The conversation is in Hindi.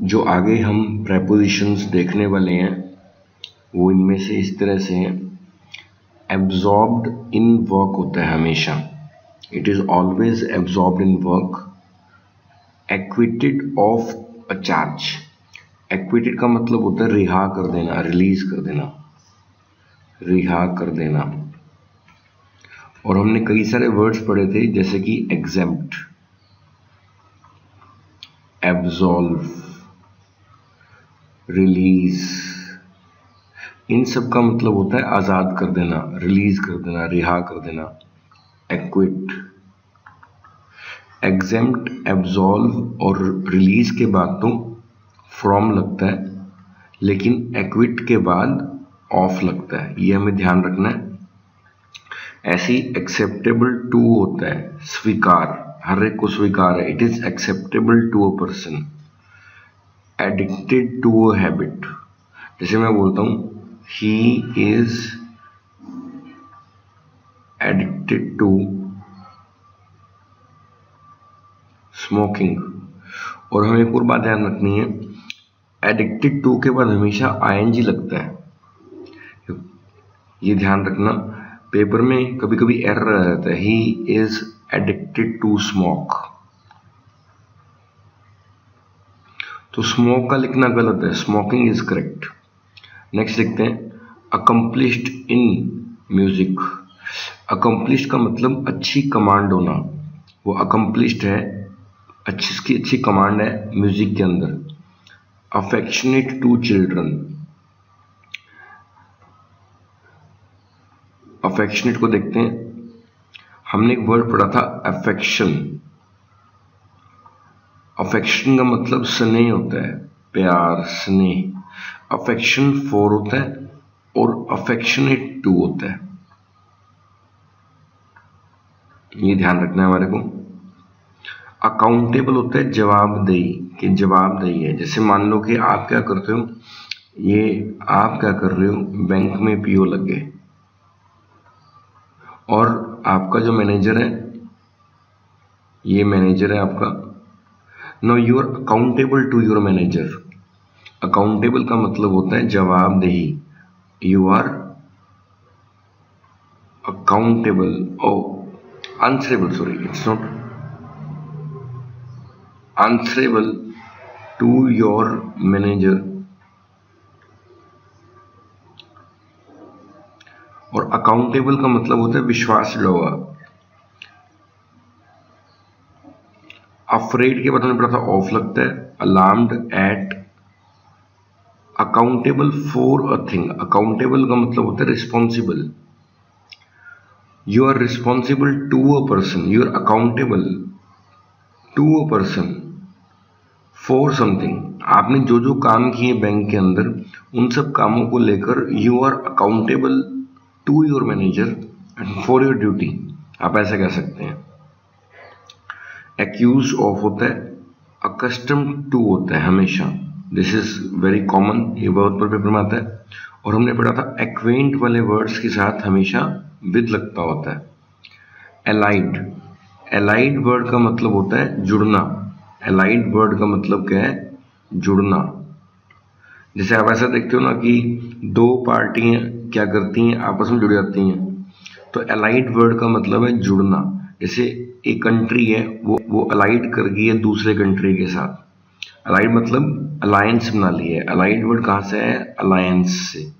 जो आगे हम प्रेपोजिशंस देखने वाले हैं वो इनमें से इस तरह से हैं। एब्जॉर्ब्ड इन वर्क होता है हमेशा, it is always absorbed in work. Acquitted of a charge, acquitted का मतलब होता है रिहा कर देना, रिलीज कर देना, रिहा कर देना। और हमने कई सारे वर्ड्स पढ़े थे जैसे कि एग्जेम्प्ट, एब्सॉल्व, रिलीज, इन सब का मतलब होता है आज़ाद कर देना, रिलीज कर देना, रिहा कर देना। एक्विट, एग्जेम्प्ट, एब्सॉल्व और रिलीज के बाद तो फ्रॉम लगता है, लेकिन एक्विट के बाद ऑफ लगता है, ये हमें ध्यान रखना है। ऐसी एक्सेप्टेबल टू होता है, स्वीकार, हर एक को स्वीकार है, it is acceptable to a person. Addicted to a habit, जैसे मैं बोलता हूं he is addicted to smoking. और हमें एक और बात ध्यान रखनी है, एडिक्टेड टू के बाद हमेशा आईएनजी लगता है, ये ध्यान रखना। पेपर में कभी कभी एरर आ जाता है, he is addicted to smoke, तो स्मोक का लिखना गलत है, स्मोकिंग इज करेक्ट। नेक्स्ट लिखते हैं अकम्प्लिश्ड इन म्यूजिक। अकम्प्लिश्ड का मतलब अच्छी कमांड होना, वो अकम्प्लिश्ड है, इसकी अच्छी कमांड है म्यूजिक के अंदर। अफेक्शनेट टू चिल्ड्रन, अफेक्शनेट को देखते हैं, हमने एक वर्ड पढ़ा था अफेक्शन। अफेक्शन का मतलब स्नेह होता है, प्यार, स्नेह। अफेक्शन फॉर होता है और अफेक्शनेट टू होता है, ये ध्यान रखना है हमारे को। अकाउंटेबल होता है जवाबदेही, कि जवाबदेही है। जैसे मान लो कि आप क्या करते हो, ये आप क्या कर रहे हो, बैंक में पीओ लग गए और आपका जो मैनेजर है, ये मैनेजर है आपका। No you are accountable to your manager. Accountable का मतलब होता है जवाबदेही, you are accountable, answerable, sorry, it's not answerable to your manager। और अकाउंटेबल का मतलब होता है विश्वास जुड़ा हुआ। अफ्रेड के बाद हमने पढ़ा था ऑफ लगता है। Alarmed at, accountable for a thing, accountable का मतलब होता है responsible. You are responsible to a person, you are accountable to a person for something। आपने जो जो काम किए बैंक के अंदर, उन सब कामों को लेकर you are accountable to your manager and for your duty, आप ऐसा कह सकते हैं। accused of होता है, accustomed to होता है हमेशा, this is very common, ये बहुत बार पेपर में आता है। और हमने पढ़ा था एक्वेंट वाले वर्ड्स के साथ हमेशा विद लगता होता है। एलाइड, एलाइड वर्ड का मतलब होता है जुड़ना। एलाइड वर्ड का मतलब क्या है, जुड़ना। जैसे आप ऐसा देखते हो ना कि दो पार्टियां क्या करती हैं, आपस में जुड़ जाती हैं, तो एलाइड वर्ड का मतलब है जुड़ना। जैसे एक कंट्री है, वो अलाइड कर गई है दूसरे कंट्री के साथ। अलाइड मतलब अलायंस बना ली है। अलाइड वर्ड कहाँ से है, अलायंस से।